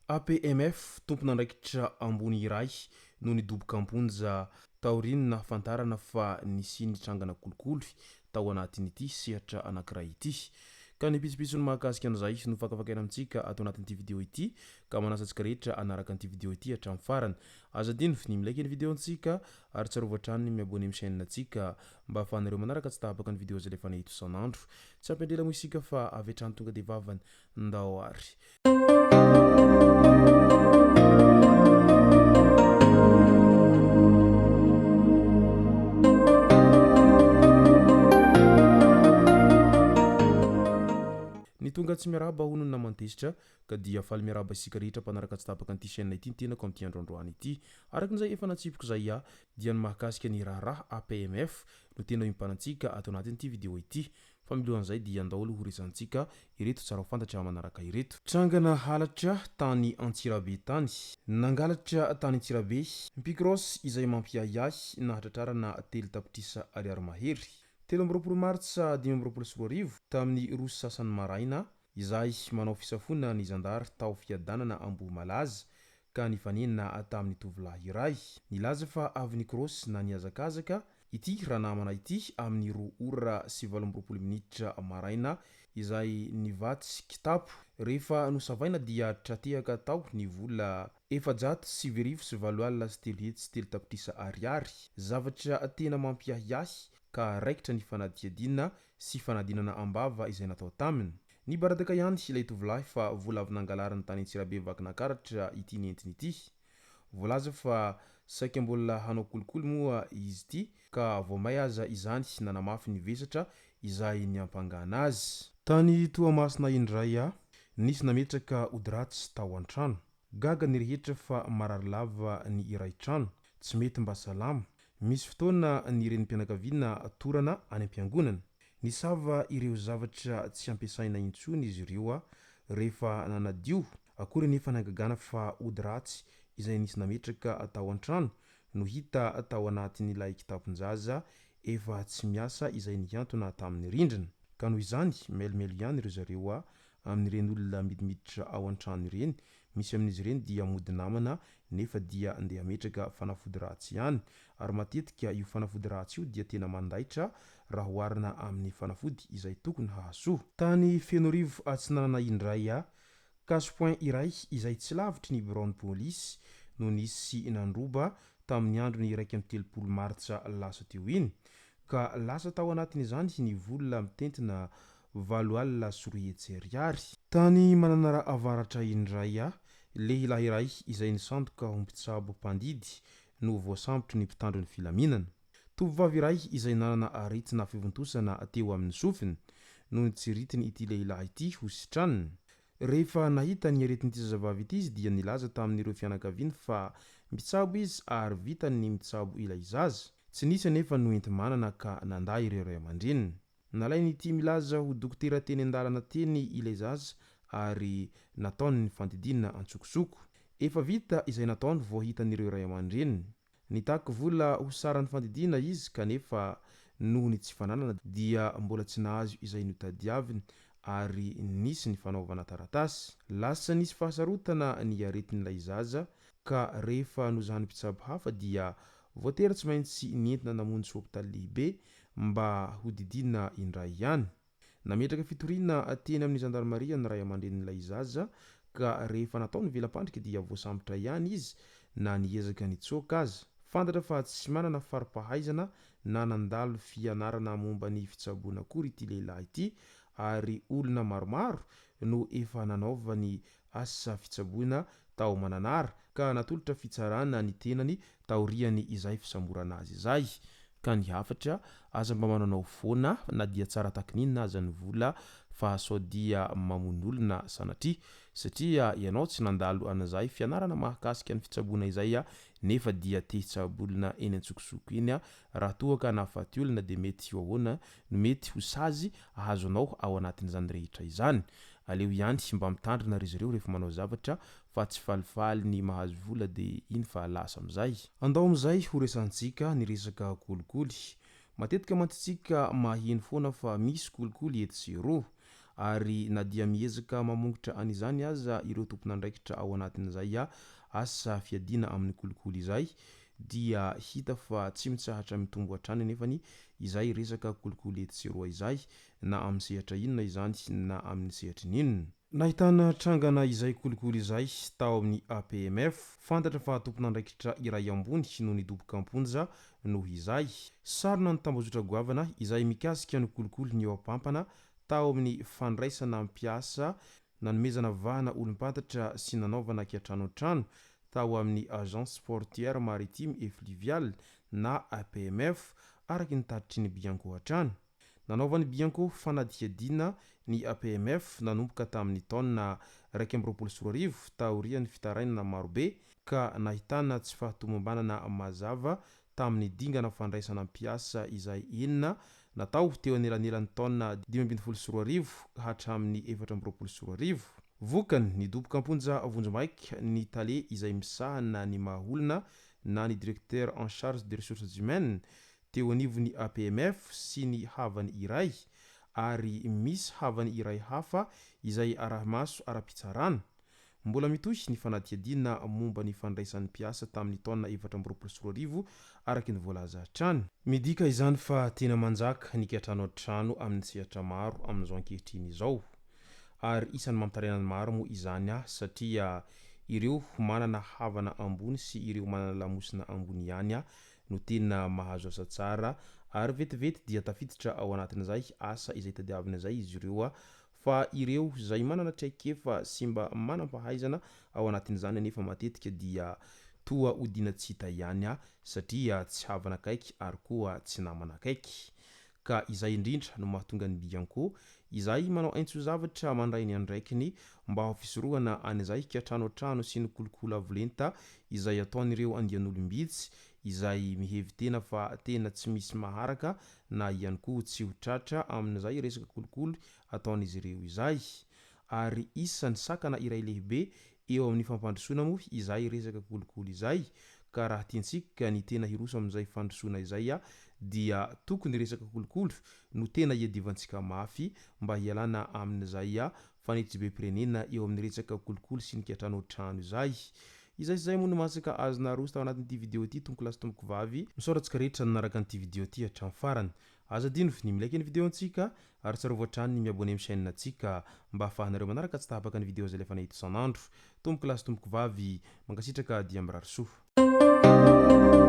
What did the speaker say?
APMF tompona andraikitra ambony iray no nidoboka ambonja taoriny nahafantarana fa nisy nitrangana kolikoly tao anatin'ity sehatra anankiray ity. Ka ny pitsopitsony mahakasika an'izay no fakafakaina amintsika atao anatin'ity vidéo ity ka manasantsika rehetra anaraka an'ity vidéo ity hatramin'ny farany. Aza dino ny milaiky ny vidéo antsika ary tsarovatra trano ny miabone amin'ny chaîne antsika mba ahafahanareo manaraka tsy tahapaka ny vidéo zay lefa nahito isan'andro. Tsy ampendrela moa isika fa avy hatrany tonga dia vavany ndao ary. Ny tonga tsy miaraba hono na mantesitra ka dia faly miaraba isika rehetra mpanaraka tsy tapaka an'ity chaîne ity tenako amin'ity androandroany ity. Arakin'izay efa natsipiko zay dia ny mahakasika ny raharaha APMF no tena impanantsika atao anatin'ity vidéo ity. Fa milohan'izay dia andao ho resantsika ireto tsara ho fantatra manaraka ireto. Trangana halatra tany Antsirabe tany. Nangalatra tany Antsirabe Mpikros izay mampiahiahy nahatratrarana telo tapitrisa ariary mahery. 13 Martsa 2024 tamin'ny roa sasany maraina izay manao fisafona ny zandary tao fiadanana Ambohimalaza ka nifanenina tamin'ny tovolahy iray. Nilaza fa avy ny Krosy na niazakazaka ity raha namana ity amin'ny 2:20 minitra maraina izay nivatsy kitapo. Rehefa nosavaina dia tratehaka tao ny vola 4,707 tapitrisa ariary. Zavatra tena mampiahiahy ka raikitra ny fanadihadina sy fanadinana ambava izay natao taminy. Ny baradaka ihany ilay tovolahy fa vola avy nangalarany tany Antsirabe vakinakaratra ity nentiny ity. Voalaza fa saika mbola hanao kolikoly moa izy ity ka voamay aza izany nanamafy ny vesatra izay niampangana azy. Tany Toamasina indray nisy nametraka odiratsy tao an-trano. Gaga ny rehetra fa marary lava ny iray trano tsy mety mba salama. Misy fotoana ny renim-pianakaviana torana any am-piangonana. Nisava ireo zavatra tsy ampiasaina intsony izy ireo rehefa nanadio. Akory nefa nangagana fa odiratsy izay nisy nametraka tao an-trano no hita tao anatin'ilay kitaponjaza efa tsy miasa izay nihantona tamin'ny rindrina. Ka noho izany melimelo ihany ireo zareo amin'ireny olona midimiditra ao an-trano ireny. Misy amin'izy ireny dia mody namana nefa dia andeha ametraka fanafody ratsy ihany ary matetika io fanafody ratsy io dia tena mandaitra raha oharina amin'ny fanafody izay tokony hahasoa. Tany Fenorivo Atsinanana indray casse-point iray izay tsy lavitry ny bureau-ny polisy no nisy nandroba tamin'ny androny 1 Martsa lasa teo iny ka lasa tao anatin'izany ny vola mitentina 7,3 ariary. Tany Mananara avaratra indray lehilahy iray izay nisandoka ho mpitsabo mpandidy no voasambotry ny mpitandro ny filaminana. Tovovavy iray izay nanana aretina fivontosana teo amin'ny sofiny no nitsiritiny ity lehilahy ity ho sitraniny. Rehefa nahita ny aretin'ity zazavavy ity izy dia nilaza tamin'ireo fianakaviany fa mpitsabo izy ary vitany ny mitsabo ilay zaza. Tsy nisy anefa no enti-manana ka nanday ireo ray aman-dreniny. Nalainy ity milaza ho dokotera teny an-dalana teny ilay zaza ary nataony ny fandidinana antsokosoko. Efa vita izay nataony vao hitan'ireo ray aman-dreniny. Nitaky vola ho sarany fandidina izy kanefa noho ny tsy fananana dia mbola tsy nahazo izay notadiaviny ary nisy ny fanaovana taratasy. Lasa nisy fahasarotana ny aretin'ilay zaza ka rehefa nozahany mpitsabo hafa dia voatery tsy maintsy nientina namonjy hôpitaly lehibe mba ho didina indray ihany. Nametraka fitoriana teny amin'ny gendarmerie ny ray aman-dren'ilay zaza ka rehefa nataony velam-pandrika dia voasambotra ihany izy na niezaka nitsoaka aza. Fantatra fa tsy manana fari-pahaizana na nandalo fianarana momba ny fitsaboana akory ity lehilahy ity ary olona maromaro no efa nanaova ny asa fitsaboana tao Mananara ka natolotra fitsarana ny tenany taoriany izay fisamborana azy izay. Ka ny hafatra aza mba mananao foana na dia tsara takininina aza ny vola fa sao dia mamono olona sanatria satria ianao tsy nandalo an'izay fianarana mahakasika ny fitsaboana izay nefa dia te hitsabolona eny antsokosoko eny raha toa ka nahafaty olona dia mety io ahoana no mety ho sazy ahazonao ao anatin'izany rehetra izany. aleo ihany mba mitandrina ry zareo rehefa manao zavatra fa tsy falifaly ny mahazo vola de iny fa lasa am'izay. Andao am'izay ho resantsika ny resaka kolikoly. Matetika mantsitsika maheno foana fa misy kolikoly eto zero ary na dia miezaka mamongotra an'izany aza ireo tompon'andraikitra ao anatin'izay asa fiadiana amin'ny kolikoly izay dia hita fa tsy mitsahatra mitombo hatrany nefany izay resaka kolikoly eto zero izay na amin'ny sehatra inona izany na amin'ny sehatra n'inona. Nahitana trangana izay kolikoly izay tao amin'ny APMF fantatra fa tompon'andraikitra iray ambony noho ny doboka amponja noho izay sarina ny tambazotra goavana izay mikasika ny kolikoly ny eo ampampana tao amin'ny fandraisana mpiasa nanomezana vahana olompatatra sy nanaovana ankiatrano an-trano tao amin'ny agence portière maritime et fluviale na APMF araky ny tatitry ny Bianco hatrany. Nanaovan'ny Bianco fanadihadiana ny APMF nanomboka tamin'ny taona 2024 taorian'ny fitarainana marobe ka nahitana tsy fahatomombanana mazava tamin'ny dingana fandraisana mpiasa izay enina natao teo anelanelan'ny taona 2024 hatramin'ny 2024. Vokany ny doboka amponja Vonjomaika ny tale izay misahana ny mahaolona na ny directeur en charge des ressources humaines teo anivon'ny APMF sy ny havany iray ary misy havany iray hafa izay arahamaso ara-pitsarana. Mbola mitohy ny fanadihadiana momba ny fandraisan'ny mpiasa tamin'ny taona 2024 araky ny voalaza hatrany. Midika izany fa tena manjaka ny ankiatrano an-trano amin'ny sehatra maro amin'izao ankehitriny izao. Ary isan'ny mampitarena ny maro moa izany satria ireo manana havana ambony sy ireo manana lamosina ambony ihany no tena mahazo asa tsara ary vetivety dia tafiditra ao anatin'izay asa izay tadiavina izay izy ireo fa ireo izay manana traikefa sy mba manam-pahaizana ao anatin'izany nefa matetika dia toa odiana tsy hita ihany satria tsy havana akaiky ary koa tsy namana akaiky. Ka izay indrindra no mahatonga ny Bianco izay manao aintso-zavatra mandray ny andraikiny mba ho fisorohana an'izay ankiatrano an-trano sy ny kolikoly avolenta izay ataon'ireo andian'olombitsy izay mihevy tena fa tena tsy misy maharaka na ihany koa tsy ho tratra amin'izay resaka kolikoly ataon'izy ireo izay. Ary isan'ny sakana iray lehibe eo amin'ny fampandrosoana moa izay resaka kolikoly izay ka raha tiantsika ny tena hiroso amin'izay fandrosoana izay dia tokony resaka kolikoly no tena iadivantsika mafy mba hialana amin'izay fanitry be pirenena eo amin'ny resaka kolikoly sy ny ankiatrano an-trano izay. Izay moa no masaka azona aroso tao anatin'ity video ity tompoko lasy tompoko vavy misaorantsika rehetra nanaraka an'ity video ity hatramin'ny farany. Aza dino ny milaiky ny video antsika ary tsarovy hatrany ny miabone amin'ny chaîne antsika mba ahafahanareo manaraka tsy tahapaka ny video izay lefa nahita isan'andro. Tompoko lasy tompoko vavy mankasitraka dia mirary soa.